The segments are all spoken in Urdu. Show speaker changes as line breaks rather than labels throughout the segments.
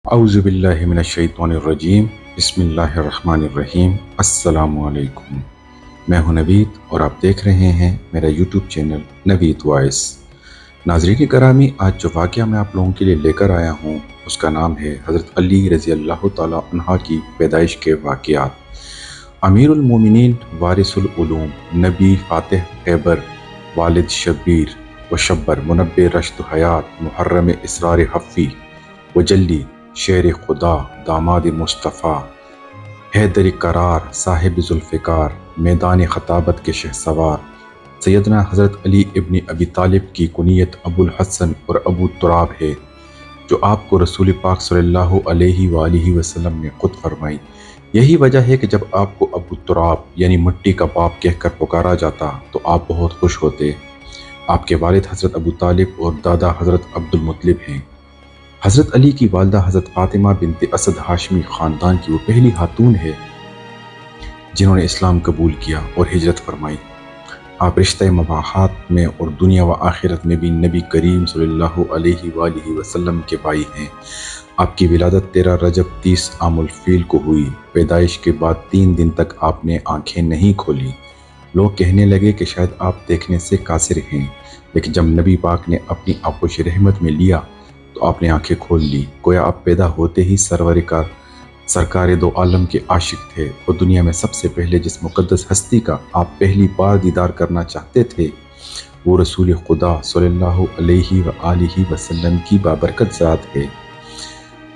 اعوذ باللہ من الشیطان الرجیم بسم اللہ الرحمن الرحیم السلام علیکم۔ میں ہوں نوید اور آپ دیکھ رہے ہیں میرا یوٹیوب چینل نوید وائس۔ ناظرین گرامی، آج جو واقعہ میں آپ لوگوں کے لیے لے کر آیا ہوں اس کا نام ہے حضرت علی رضی اللہ تعالی عنہ کی پیدائش کے واقعات۔ امیر المومنین، وارث العلوم، نبی فاتح خیبر، والد شبیر و شبر، منبع رشد حیات، محرم اسرار حفی وجلی، شیر خدا، داماد مصطفیٰ، حیدر قرار، صاحب ذوالفقار، میدان خطابت کے شہسوار، سیدنا حضرت علی ابن ابی طالب کی کنیت ابو الحسن اور ابو تراب ہے، جو آپ کو رسول پاک صلی اللہ علیہ وآلہ وسلم نے خود فرمائی۔ یہی وجہ ہے کہ جب آپ کو ابو تراب یعنی مٹی کا باپ کہہ کر پکارا جاتا تو آپ بہت خوش ہوتے۔ آپ کے والد حضرت ابو طالب اور دادا حضرت عبد المطلب ہیں۔ حضرت علی کی والدہ حضرت فاطمہ بنت اسد ہاشمی خاندان کی وہ پہلی خاتون ہے جنہوں نے اسلام قبول کیا اور ہجرت فرمائی۔ آپ رشتہ مباحات میں اور دنیا و آخرت میں بھی نبی کریم صلی اللہ علیہ وآلہ وسلم کے بھائی ہیں۔ آپ کی ولادت 13 رجب 30 عام الفیل کو ہوئی۔ پیدائش کے بعد 3 دن تک آپ نے آنکھیں نہیں کھولی۔ لوگ کہنے لگے کہ شاید آپ دیکھنے سے قاصر ہیں، لیکن جب نبی پاک نے اپنی آغوش رحمت میں لیا تو آپ نے آنکھیں کھول لی۔ گویا آپ پیدا ہوتے ہی سرکار دو عالم کے عاشق تھے اور دنیا میں سب سے پہلے جس مقدس ہستی کا آپ پہلی بار دیدار کرنا چاہتے تھے وہ رسول خدا صلی اللہ علیہ وآلہ وسلم کی بابرکت ذات ہے۔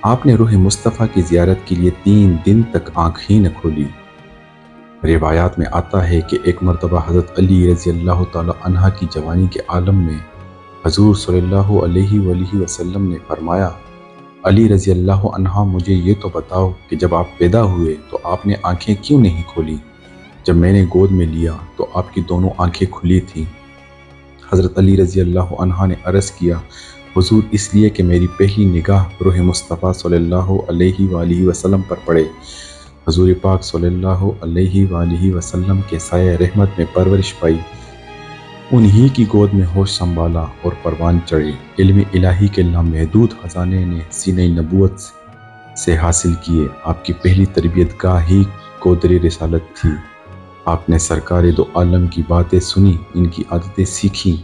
آپ نے روح مصطفیٰ کی زیارت کے لیے 3 دن تک آنکھ ہی نہ کھولی۔ روایات میں آتا ہے کہ ایک مرتبہ حضرت علی رضی اللہ تعالی عنہ کی جوانی کے عالم میں حضور صلی اللہ علیہ وآلہ وسلم نے فرمایا، علی رضی اللہ عنہ، مجھے یہ تو بتاؤ کہ جب آپ پیدا ہوئے تو آپ نے آنکھیں کیوں نہیں کھولی؟ جب میں نے گود میں لیا تو آپ کی دونوں آنکھیں کھلی تھیں۔ حضرت علی رضی اللہ عنہ نے عرض کیا، حضور، اس لیے کہ میری پہلی نگاہ روح مصطفیٰ صلی اللہ علیہ وآلہ وسلم پر پڑے۔ حضور پاک صلی اللہ علیہ وآلہ وسلم کے سایہ رحمت میں پرورش پائی، انہی کی گود میں ہوش سنبھالا اور پروان چڑھے۔ علم الہی کے لامحدود خزانے نے سینہ نبوت سے حاصل کیے۔ آپ کی پہلی تربیت گاہ ہی گودر رسالت تھی۔ آپ نے سرکار دو عالم کی باتیں سنی، ان کی عادتیں سیکھیں،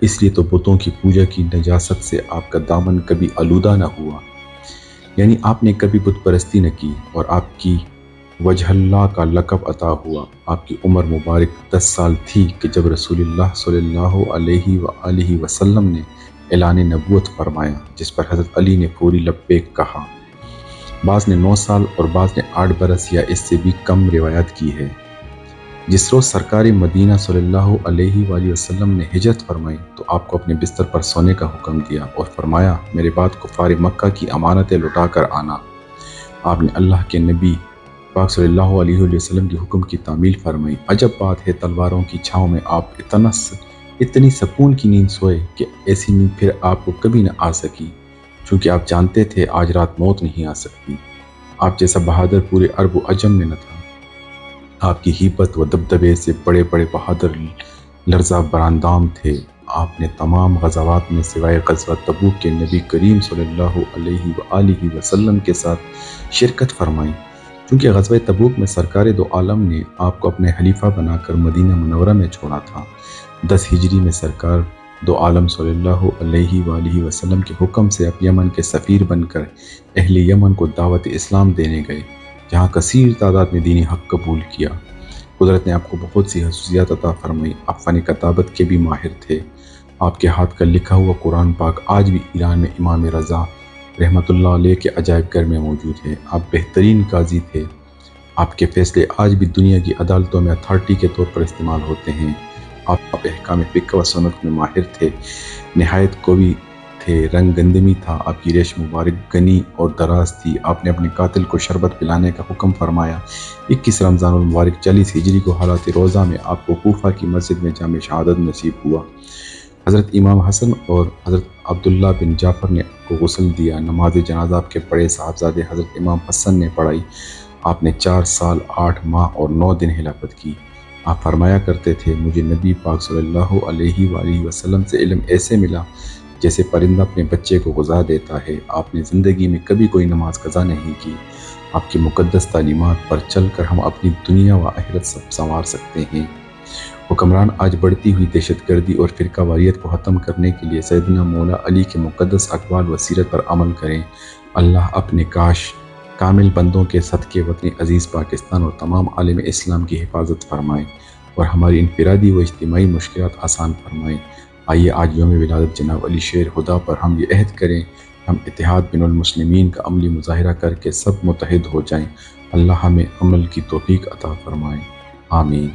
اس لیے تو بتوں کی پوجا کی نجاست سے آپ کا دامن کبھی آلودہ نہ ہوا، یعنی آپ نے کبھی بت پرستی نہ کی، اور آپ کی وجہ اللہ کا لقب عطا ہوا۔ آپ کی عمر مبارک 10 سال تھی کہ جب رسول اللہ صلی اللہ علیہ وآلہ وسلم نے اعلان نبوت فرمایا، جس پر حضرت علی نے پوری لبیک کہا۔ بعض نے 9 سال اور بعض نے 8 برس یا اس سے بھی کم روایت کی ہے۔ جس روز سرکار مدینہ صلی اللہ علیہ وآلہ وسلم نے ہجرت فرمائی تو آپ کو اپنے بستر پر سونے کا حکم دیا اور فرمایا، میرے بعد کفار مکہ کی امانتیں لوٹا کر آنا۔ آپ نے اللہ کے نبی پاک صلی اللہ علیہ وسلم کے حکم کی تعمیل فرمائی۔ عجب بات ہے، تلواروں کی چھاؤں میں آپ اتنی سکون کی نیند سوئے کہ ایسی نیند پھر آپ کو کبھی نہ آ سکی، چونکہ آپ جانتے تھے آج رات موت نہیں آ سکتی۔ آپ جیسا بہادر پورے عرب و عجم میں نہ تھا۔ آپ کی ہیبت و دبدبے سے بڑے بڑے بہادر لرزہ براندام تھے۔ آپ نے تمام غزوات میں سوائے غزوہ تبوک کے نبی کریم صلی اللہ علیہ وآلہ وسلم کے ساتھ شرکت فرمائی، چونکہ غزوہ تبوک میں سرکار دو عالم نے آپ کو اپنے خلیفہ بنا کر مدینہ منورہ میں چھوڑا تھا۔ 10 ہجری میں سرکار دو عالم صلی اللہ علیہ وآلہ وسلم کے حکم سے آپ یمن کے سفیر بن کر اہل یمن کو دعوت اسلام دینے گئے، جہاں کثیر تعداد نے دین حق قبول کیا۔ قدرت نے آپ کو بہت سی خصوصیات عطا فرمائی۔ آپ فن کتابت کے بھی ماہر تھے۔ آپ کے ہاتھ کا لکھا ہوا قرآن پاک آج بھی ایران میں امام رضا رحمت اللہ علیہ کے عجائب گھر میں موجود ہے۔ آپ بہترین قاضی تھے۔ آپ کے فیصلے آج بھی دنیا کی عدالتوں میں اتھارٹی کے طور پر استعمال ہوتے ہیں۔ آپ احکام فقہ و سنت میں ماہر تھے، نہایت قوی تھے، رنگ گندمی تھا، آپ کی ریش مبارک گنی اور دراز تھی۔ آپ نے اپنے قاتل کو شربت پلانے کا حکم فرمایا۔ 21 رمضان المبارک 40 ہجری کو حالات روزہ میں آپ کو کوفہ کی مسجد میں جامع شہادت نصیب ہوا۔ حضرت امام حسن اور حضرت عبداللہ بن جعفر نے آپ کو غسل دیا۔ نماز جنازہ آپ کے بڑے صاحبزادے حضرت امام حسن نے پڑھائی۔ آپ نے 4 سال 8 ماہ اور 9 دن خلافت کی۔ آپ فرمایا کرتے تھے، مجھے نبی پاک صلی اللہ علیہ وآلہ وسلم سے علم ایسے ملا جیسے پرندہ اپنے بچے کو غذا دیتا ہے، آپ نے زندگی میں کبھی کوئی نماز قضا نہیں کی۔ آپ کی مقدس تعلیمات پر چل کر ہم اپنی دنیا و آخرت سب سنوار سکتے ہیں۔ حکمران آج بڑھتی ہوئی دہشت گردی اور فرقہ واریت کو ختم کرنے کے لیے سیدنا مولا علی کے مقدس اقوال و سیرت پر عمل کریں۔ اللہ اپنے کامل بندوں کے صدقے وطن عزیز پاکستان اور تمام عالم اسلام کی حفاظت فرمائیں اور ہماری انفرادی و اجتماعی مشکلات آسان فرمائیں۔ آئیے آج یوم ولادت جناب علی شیر خدا پر ہم یہ عہد کریں، ہم اتحاد بین المسلمین کا عملی مظاہرہ کر کے سب متحد ہو جائیں۔ اللہ ہمیں عمل کی توفیق عطا فرمائیں، آمین۔